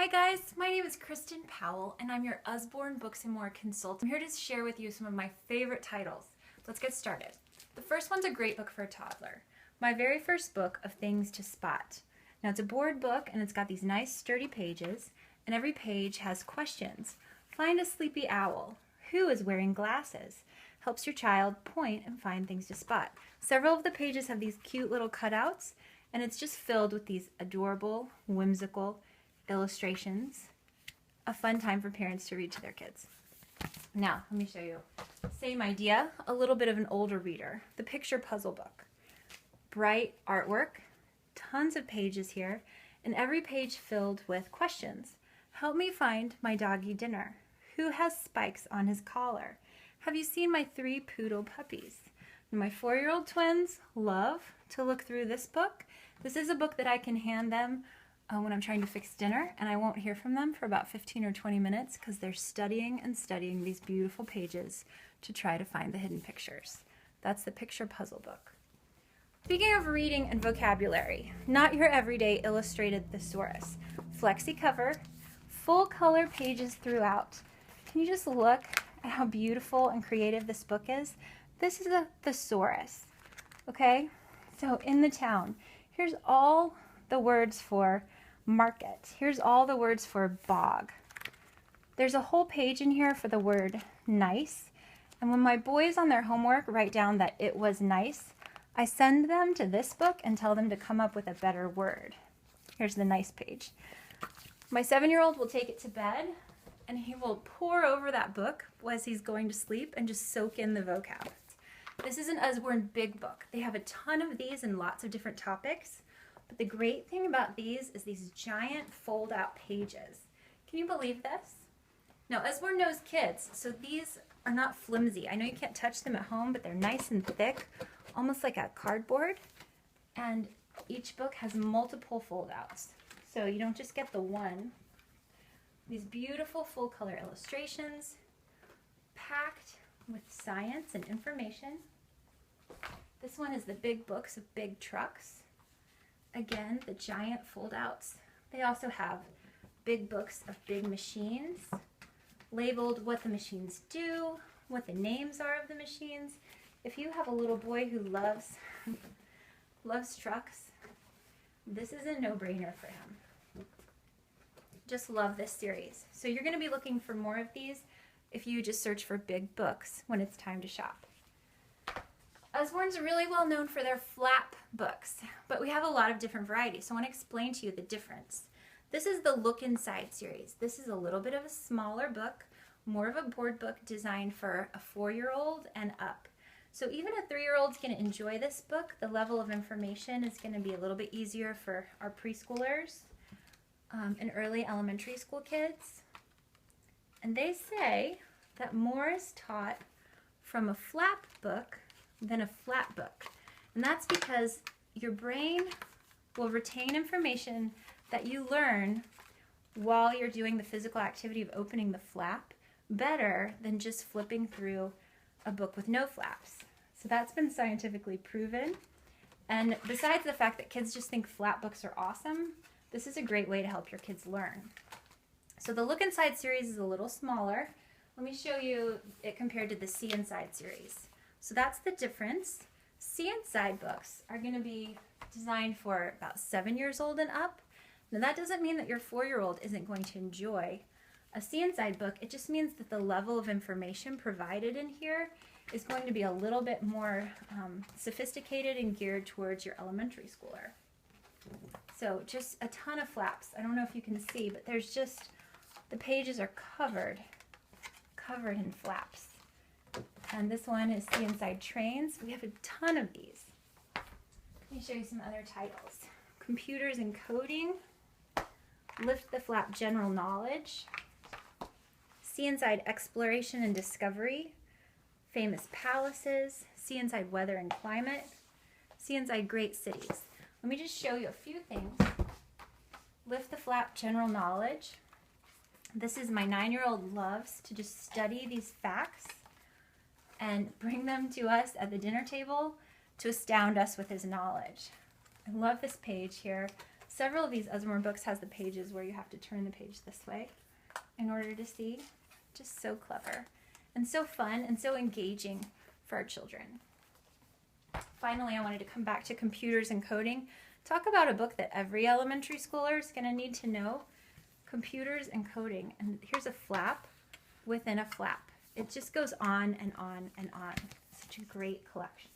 Hi guys, my name is Kristen Powell and I'm your Usborne Books & More consultant. I'm here to share with you some of my favorite titles. Let's get started. The first one's a great book for a toddler. My very first book of Things to Spot. Now it's a board book and it's got these nice sturdy pages and every page has questions. Find a sleepy owl. Who is wearing glasses? Helps your child point and find things to spot. Several of the pages have these cute little cutouts and it's just filled with these adorable, whimsical illustrations. A fun time for parents to read to their kids. Now, let me show you. Same idea, a little bit of an older reader. The picture puzzle book. Bright artwork, tons of pages here, and every page filled with questions. Help me find my doggy dinner. Who has spikes on his collar? Have you seen my 3 poodle puppies? My 4-year-old twins love to look through this book. This is a book that I can hand them when I'm trying to fix dinner, and I won't hear from them for about 15 or 20 minutes because they're studying and studying these beautiful pages to try to find the hidden pictures. That's the picture puzzle book. Speaking of reading and vocabulary, not your everyday illustrated thesaurus. Flexi cover, full color pages throughout. Can you just look at how beautiful and creative this book is? This is a thesaurus, okay? So in the town, here's all the words for market. Here's all the words for bog. There's a whole page in here for the word nice. And when my boys on their homework write down that it was nice, I send them to this book and tell them to come up with a better word. Here's the nice page. My 7-year-old will take it to bed and he will pore over that book as he's going to sleep and just soak in the vocab. This is an Usborne big book. They have a ton of these in lots of different topics. But the great thing about these is these giant fold-out pages. Can you believe this? Now, Usborne knows kids, so these are not flimsy. I know you can't touch them at home, but they're nice and thick, almost like a cardboard. And each book has multiple fold-outs, so you don't just get the one. These beautiful full-color illustrations, packed with science and information. This one is the big books of big trucks. Again, the giant fold-outs. They also have big books of big machines, labeled what the machines do, what the names are of the machines. If you have a little boy who loves trucks, this is a no-brainer for him. Just love this series. So you're going to be looking for more of these if you just search for big books when it's time to shop. Usborne's really well known for their flap books, but we have a lot of different varieties, so I want to explain to you the difference. This is the Look Inside series. This is a little bit of a smaller book, more of a board book designed for a 4-year-old and up. So even a 3-year-old's going to enjoy this book. The level of information is going to be a little bit easier for our preschoolers and early elementary school kids. And they say that more is taught from a flap book than a flat book. And that's because your brain will retain information that you learn while you're doing the physical activity of opening the flap better than just flipping through a book with no flaps. So that's been scientifically proven. And besides the fact that kids just think flat books are awesome, this is a great way to help your kids learn. So the Look Inside series is a little smaller. Let me show you it compared to the See Inside series. So that's the difference. See Inside books are going to be designed for about 7 years old and up. Now that doesn't mean that your 4-year-old isn't going to enjoy a See Inside book. It just means that the level of information provided in here is going to be a little bit more sophisticated and geared towards your elementary schooler. So just a ton of flaps. I don't know if you can see, but there's just, the pages are covered in flaps. And this one is See Inside Trains. We have a ton of these. Let me show you some other titles. Computers and Coding, Lift the Flap General Knowledge, See Inside Exploration and Discovery, Famous Palaces, See Inside Weather and Climate, See Inside Great Cities. Let me just show you a few things. Lift the Flap General Knowledge. This is my 9-year-old loves to just study these facts and bring them to us at the dinner table to astound us with his knowledge. I love this page here. Several of these Usborne books has the pages where you have to turn the page this way in order to see. Just so clever and so fun and so engaging for our children. Finally, I wanted to come back to computers and coding. Talk about a book that every elementary schooler is going to need to know. Computers and coding. And here's a flap within a flap. It just goes on and on and on. Such a great collection.